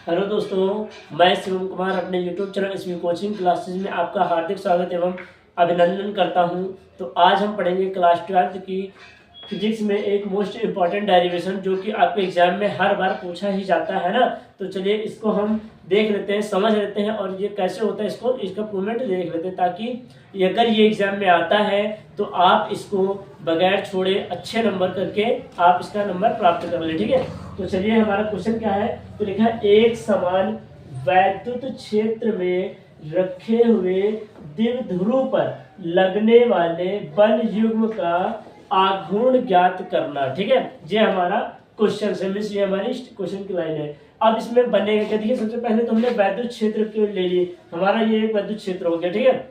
Hello दोस्तों, मैं शिवम कुमार अपने यूट्यूब चैनल इसमें कोचिंग क्लासेज में आपका हार्दिक स्वागत एवं अभिनंदन करता हूं। तो आज हम पढ़ेंगे क्लास 12 की फिजिक्स में एक मोस्ट इम्पॉर्टेंट डेरिवेशन जो कि आपके एग्जाम में हर बार पूछा ही जाता है ना। तो चलिए इसको हम देख लेते हैं, समझ लेते हैं और ये कैसे होता है इसका प्रूवमेंट देख लेते हैं, ताकि अगर ये एग्जाम में आता है तो आप इसको बगैर छोड़े अच्छे नंबर करके आप इसका नंबर प्राप्त कर लें। ठीक है, तो चलिए हमारा क्वेश्चन क्या है। तो लिखा है एक समान वैद्युत क्षेत्र में रखे हुए द्विध्रुव पर लगने वाले बल युग्म का आघूर्ण ज्ञात करना। ठीक है, ये हमारा क्वेश्चन है, मीन्स ये हमारी क्वेश्चन की लाइन है। अब इसमें बनेगा क्या, देखिए सबसे पहले तो हमने वैद्युत क्षेत्र क्यों ले लिए, हमारा ये एक वैद्युत क्षेत्र हो गया। ठीक है,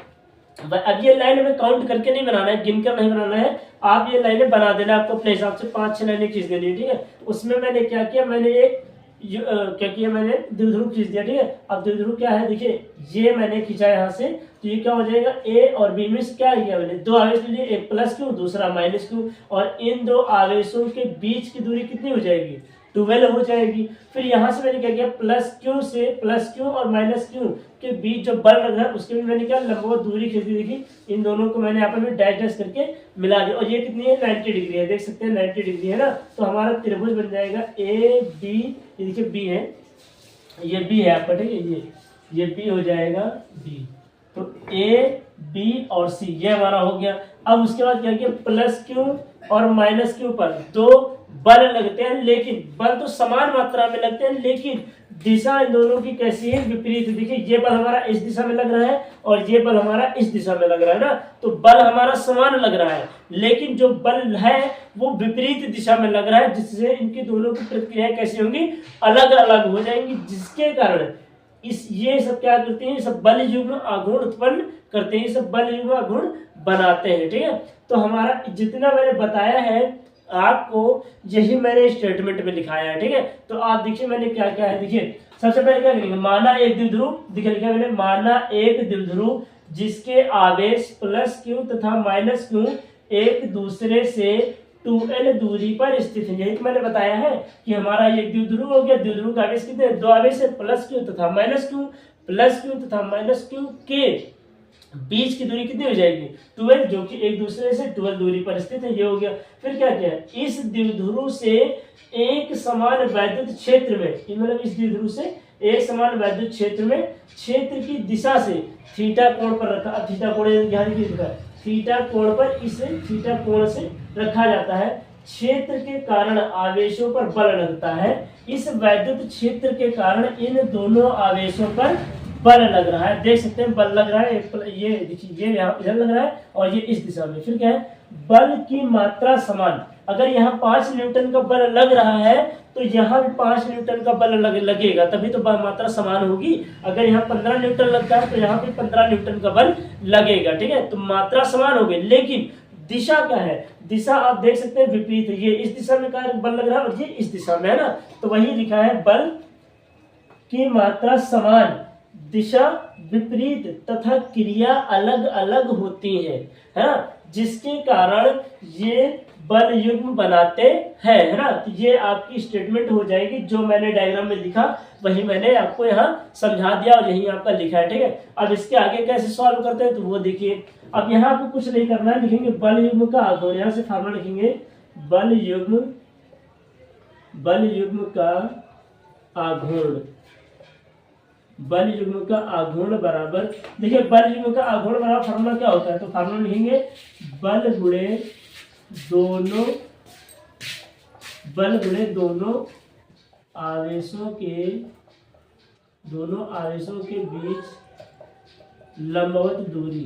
अब ये लाइन में काउंट करके नहीं बनाना है, गिनकर नहीं बनाना है, आप ये लाइनें बना देना, आपको अपने हिसाब से 5-6 लाइनें खींच देनी है। ठीक है, उसमें मैंने क्या किया, मैंने एक क्या किया, मैंने द्विध्रुव खींच दिया। ठीक है, अब द्विध्रुव क्या है, देखिए ये मैंने खींचा यहाँ से, तो ये क्या हो जाएगा, ए और बी में क्या किया मैंने, दो आवेश लिए, एक प्लस क्यू दूसरा माइनस क्यू, और इन दो आवेशों के बीच की दूरी कितनी हो जाएगी, 12 हो जाएगी। फिर यहाँ से मैंने क्या किया, प्लस क्यू और माइनस क्यू के बीच जो बल लग रहा है उसके भी मैंने क्या लंबवत दूरी खींच दी। देखिए इन दोनों को मैंने यहाँ पर डैश डैश करके मिला दिया, और ये कितनी है, 90 डिग्री है, देख सकते हैं 90 डिग्री है ना। तो हमारा त्रिभुज बन जाएगा ए बी, ये देखिए बी है, ये बी है आपका। ठीक है, ये बी हो जाएगा बी, तो ए बी और सी ये हमारा हो गया। अब उसके बाद क्या किया, प्लस क्यू और माइनस क्यू पर दो बल लगते हैं, लेकिन बल तो समान मात्रा में लगते हैं, लेकिन दिशा इन दोनों की कैसी है, विपरीत। देखिए ये बल हमारा इस दिशा में लग रहा है और ये बल हमारा इस दिशा में लग रहा है ना, तो बल हमारा समान लग रहा है, लेकिन जो बल है वो विपरीत दिशा में लग रहा है, जिससे इनकी दोनों की प्रतिक्रियाएं कैसी होंगी, अलग अलग हो जाएंगी, जिसके कारण ये सब क्या करते हैं, सब बल युग्म आघूर्ण उत्पन्न करते हैं, ये सब बल युग्म आघूर्ण बनाते हैं। ठीक है, तो हमारा जितना मैंने बताया है आपको यही मैंने स्टेटमेंट में लिखाया है। ठीक है, तो आप देखिए मैंने क्या क्या है, देखिए सबसे पहले क्या करेंगे, माना एक द्विध्रुव, देखिए लिखा मैंने, माना एक द्विध्रुव जिसके आवेश प्लस क्यू तथा माइनस क्यू एक दूसरे से 2l दूरी पर स्थित है। यही तो मैंने बताया है कि हमारा ये द्विध्रुव हो गया, द्विध्रुव का आवेश कितने, दो आवेश है, प्लस क्यू तथा माइनस क्यू, प्लस क्यू तथा माइनस क्यू के बीच की दूरी कितनी हो जाएगी, 12, जो कि एक दूसरे से 12 दूरी पर स्थित है, ये हो गया। फिर क्या किया, इस द्विध्रुव से एक समान वैद्युत क्षेत्र में, मतलब इस द्विध्रुव से एक समान वैद्युत क्षेत्र में क्षेत्र की दिशा से थीटा कोण पर रखा, थीटा कोण यहाँ देखिए, थीटा कोण पर इसे थीटा कोण से रखा जाता है। क्षेत्र के कारण आवेशों पर बल लगता है, इस वैद्युत क्षेत्र के कारण इन दोनों आवेशों पर बल लग रहा है, देख सकते हैं बल लग रहा है, ये देखिए ये यहाँ इधर लग रहा है और ये इस दिशा में। फिर क्या है, बल की मात्रा समान, अगर यहाँ 5 न्यूटन का बल लग रहा है तो यहाँ भी 5 न्यूटन का बल लगेगा, तभी तो मात्रा समान होगी। अगर यहाँ 15 न्यूटन लगता है तो यहाँ भी 15 न्यूटन का बल लगेगा। ठीक है, तो मात्रा समान होगी, लेकिन दिशा क्या है, दिशा आप देख सकते हैं विपरीत है, ये इस दिशा में बल लग रहा है और ये इस दिशा में है ना, तो वही लिखा है बल की मात्रा समान, दिशा विपरीत तथा क्रिया अलग अलग होती है ना, जिसके कारण ये बल युग्म बनाते हैं, है ना। तो ये आपकी स्टेटमेंट हो जाएगी, जो मैंने डायग्राम में लिखा वही मैंने आपको यहाँ समझा दिया और यही आपका लिखा है। ठीक है, अब इसके आगे कैसे सॉल्व करते हैं तो वो देखिए। अब यहाँ आपको कुछ नहीं करना है, लिखेंगे बल युग्म का आघूर्ण, यहाँ से फार्मूला लिखेंगे बल युग्म का आघूर्ण, बल युग्म का आघूर्ण बराबर, देखिए बल युग्म का आघूर्ण बराबर फार्मूला क्या होता है, तो फार्मूला लिखेंगे बल गुणे दोनों आवेशों के बीच लंबवत दूरी,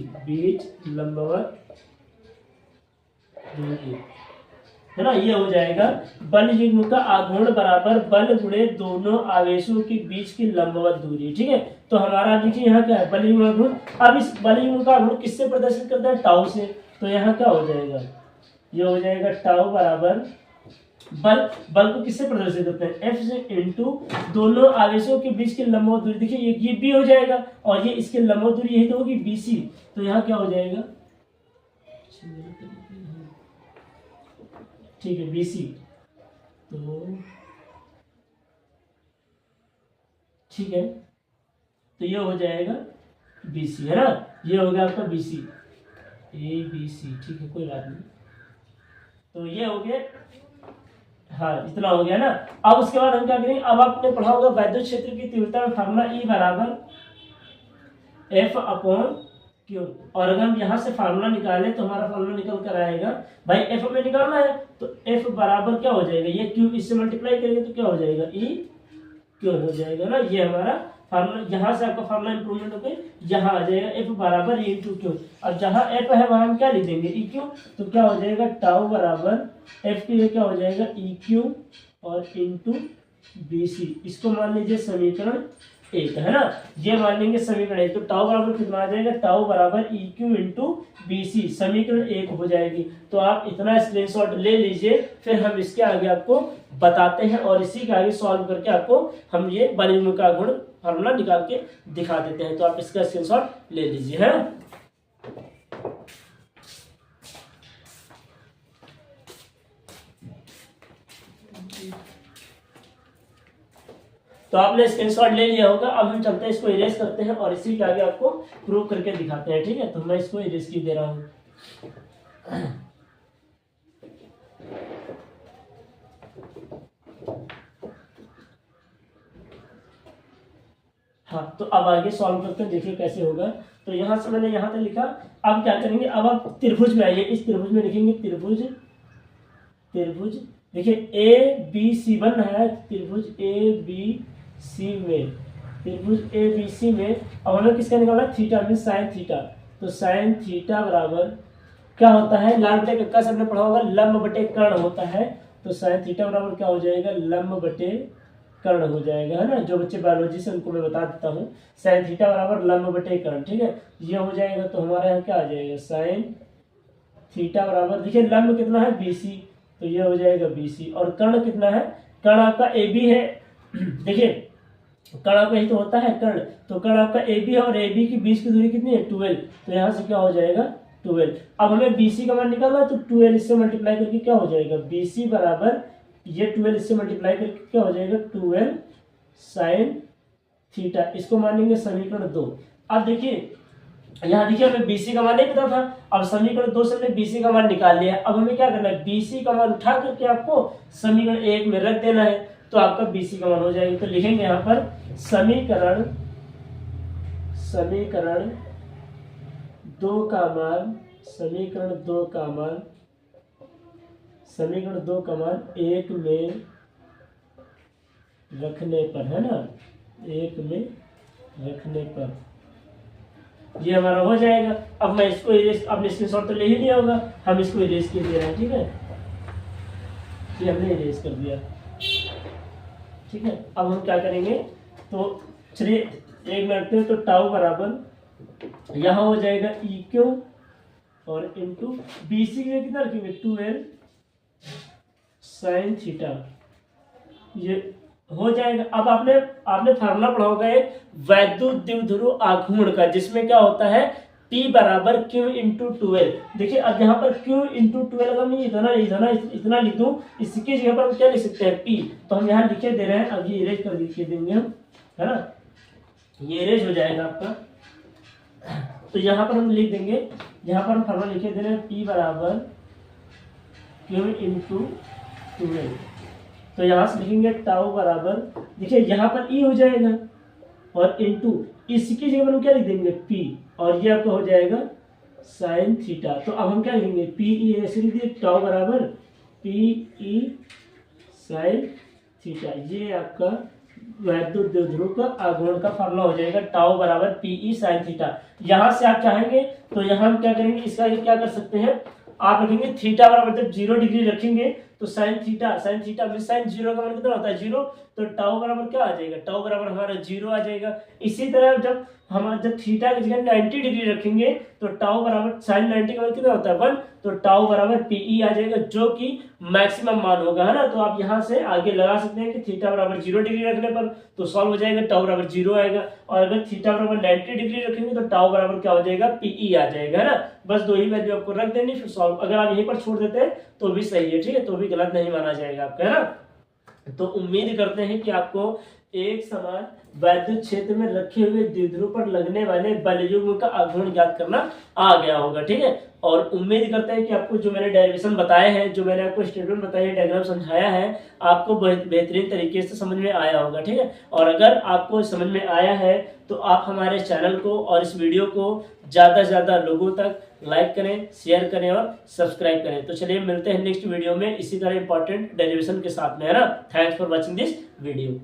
है ना, ये हो जाएगा बल युग्म का आघूर्ण बराबर बल गुणे दोनों आवेशों के बीच की लंबवत दूरी। ठीक है, तो हमारा देखिए यहाँ क्या है, बल युग्म आघूर्ण। अब इस बल युग्म का आघूर्ण किससे प्रदर्शित करता है, टाउ से, तो यहाँ क्या हो जाएगा, ये हो जाएगा टाउ बराबर बल को किससे प्रदर्शित करते हैं, F से इंटू दोनों आवेशों के बीच की लंबवत दूरी। देखिए ये B हो जाएगा और ये इसकी लंबवत दूरी यही तो होगी BC, तो यहाँ क्या हो जाएगा, ठीक है BC, तो ठीक है। तो ये हो जाएगा BC, है ना, ये हो गया आपका BC, ABC, ठीक है, कोई बात नहीं। तो ये हो गया, हाँ इतना हो गया ना। अब उसके बाद हम क्या करेंगे, अब आपने पढ़ा होगा वैद्युत क्षेत्र की तीव्रता में फार्मूला E बराबर F/Q। और अगर हम यहाँ से फार्मूला निकालें तो हमारा फार्मूला निकल कर आएगा, भाई F हमें निकालना है तो F बराबर क्या हो जाएगा, ये Q इससे मल्टीप्लाई करेंगे तो क्या हो जाएगा, E Q हो जाएगा ना। ये हमारा फार्मूला, यहाँ से आपका फार्मूला इंप्रूवमेंट होकर यहाँ आ जाएगा F बराबर E इंटू Q। अब जहाँ F है वहाँ हम क्या लिख देंगे, EQ। तो क्या हो जाएगा, टाउ बराबर F के लिए क्या हो जाएगा, EQ और इंटू BC। इसको मान लीजिए समीकरण 1, है ना, ये मान लेंगे समीकरण 1। तो टाउ बराबर कितना आ जाएगा, टाउ बराबर EQ इंटू BC, समीकरण 1 हो जाएगी। तो आप इतना स्क्रीनशॉट ले लीजिए, फिर हम इसके आगे आपको बताते हैं और इसी के आगे सॉल्व करके आपको हम ये बलयुग्म का गुण फार्मूला निकाल के दिखा देते हैं। तो आप इसका स्क्रीनशॉट ले लीजिए, है ना। तो आपने स्क्रीनशॉट ले लिया होगा। अब हम चलते हैं, इसको इरेज करते हैं और इसी के आगे आपको प्रूव करके दिखाते हैं, ठीक है। तो मैं इसको इरेज की दे रहा हूँ। हाँ, तो अब आगे सॉल्व करके देखिए कैसे होगा। तो यहाँ से मैंने यहाँ तक लिखा। अब क्या करेंगे, अब आप त्रिभुज में आइए, इस त्रिभुज में लिखेंगे त्रिभुज, त्रिभुज देखिए ABC बन रहा है, त्रिभुज ABC में, त्रिभुज ABC में अब हमें किसका निकालना है, थीटा में साइन थीटा। तो साइन थीटा बराबर क्या होता है, लाल बटे कक्का से हमने पढ़ा होगा, लंब बटे कर्ण होता है। तो साइन थीटा बराबर क्या हो जाएगा, लंब बटे कर्ण हो जाएगा, है ना। जो बच्चे बायोलॉजी से उनको मैं बता देता हूँ, साइन थीटा बराबर लंब बटे कर्ण, ठीक है, ये हो जाएगा। तो हमारे यहाँ क्या आ जाएगा, साइन थीटा बराबर, देखिए लंब कितना है BC, तो ये हो जाएगा BC। और कर्ण कितना है, कर्ण आपका AB है, देखिए कर्ण आपका ही तो होता है कर्ण, तो कर्ण आपका AB है और AB की बीच की दूरी कितनी है, 12। तो यहाँ से क्या हो जाएगा, 12। अब हमें BC का मान निकालना है, तो 12 इससे मल्टीप्लाई करके क्या हो जाएगा, BC बराबर ये 12 इससे मल्टीप्लाई करके क्या हो जाएगा, 12 साइन थीटा। इसको मानेंगे समीकरण 2। अब देखिए यहाँ देखिए हमें BC का मान नहीं पता था, अब समीकरण 2 से हमने BC का मान निकाल लिया। अब हमें क्या करना है, BC का मान उठा करके आपको समीकरण 1 में रख देना है, तो आपका BC का मान हो जाएगा। तो लिखेंगे यहाँ पर समीकरण 2 का मान, समीकरण 2 का मान, समीकरण 2 का मान 1 में रखने पर, है ना, 1 में रखने पर ये हमारा हो जाएगा। अब मैं इसको इरेज, आपने स्क्रीनशॉट तो ले ही लिया होगा, हम इसको इरेज कर दे रहे हैं, ठीक है, ये हमने इरेज कर दिया, ठीक है। अब हम क्या करेंगे, तो चलिए 1 में रखते हैं। तो टाउ बराबर यहाँ हो जाएगा EQ और इंटू BC के लिए कितना रखेंगे, 12 साइन थीटा, ये हो जाएगा। अब आपने फार्मूला पढ़ा होगा एक वैद्युत द्विध्रुव आघूर्ण का, जिसमें क्या होता है, P बराबर Q इंटू 12। देखिए अब यहाँ पर Q इंटू 12 अगर मैं इतना लिख दूं, इसकी जगह पर हम क्या लिख सकते हैं, P। तो हम यहाँ लिखे दे रहे हैं, अब ये इरेज कर देंगे हम, है ना, ये इरेज हो जाएगा आपका। तो यहाँ पर हम लिख देंगे, यहाँ पर हम फार्मूला लिखे दे रहे हैं, P बराबर Q इंटू 12। तो यहाँ से लिखेंगे टाउ बराबर, देखिए यहाँ पर E हो जाएगा और इंटू इसकी जगह पर हम क्या लिख देंगे, P, और ये आपका हो जाएगा साइन थीटा। तो अब हम क्या लिखेंगे, PE ऐसे लिख दिए, टाउ बराबर PE साइन थीटा। ये आपका वैद्युत द्विध्रुव का आघूर्ण का फार्मूला हो जाएगा, टाउ बराबर PE साइन थीटा। यहाँ से आप चाहेंगे तो यहाँ हम क्या करेंगे, इसका क्या कर सकते हैं, आप रखेंगे थीटा बराबर, जब 0 डिग्री रखेंगे तो साइन थीटा में साइन 0 का मान कितना होता है, 0। तो टाउ बराबर क्या आ जाएगा, टाउ बराबर हमारा 0 आ जाएगा। इसी तरह जब थीटा की जगह 90 डिग्री रखेंगे तो टाउ बराबर साइन 90 का मान कितना होता है, 1। तो टाउ बराबर PE आ जाएगा, जो कि मैक्सिमम मान होगा, है ना। तो आप यहाँ से आगे लगा सकते हैं कि थीटा बराबर 0 डिग्री रखने पर तो सॉल्व हो जाएगा, टाउ बराबर 0 आएगा। और अगर थीटा बराबर 90 डिग्री रखेंगे तो टाउ बराबर क्या हो जाएगा, PE आ जाएगा, है ना। बस 2 ही वैल्यू आपको रख देनी, फिर सॉल्व। अगर आप यहीं पर छोड़ देते हैं तो भी सही है, ठीक है, तो भी गलत नहीं माना जाएगा आपका, है ना। तो उम्मीद करते हैं कि आपको एक समान वैद्युत क्षेत्र में रखे हुए द्विध्रुव पर लगने वाले बलयुग्म का आघूर्ण ज्ञात करना आ गया होगा। ठीक है, और उम्मीद करते हैं कि आपको जो मैंने डेरिवेशन बताए हैं, जो मैंने आपको स्टेटमेंट बताई है, डायग्राम समझाया है, आपको बेहतरीन तरीके से समझ में आया होगा। ठीक है, और अगर आपको समझ में आया है तो आप हमारे चैनल को और इस वीडियो को ज़्यादा से ज़्यादा लोगों तक लाइक करें, शेयर करें और सब्सक्राइब करें। तो चलिए मिलते हैं नेक्स्ट वीडियो में इसी तरह इंपॉर्टेंट डेरिवेशन के साथ में, है ना। Thanks for watching this video.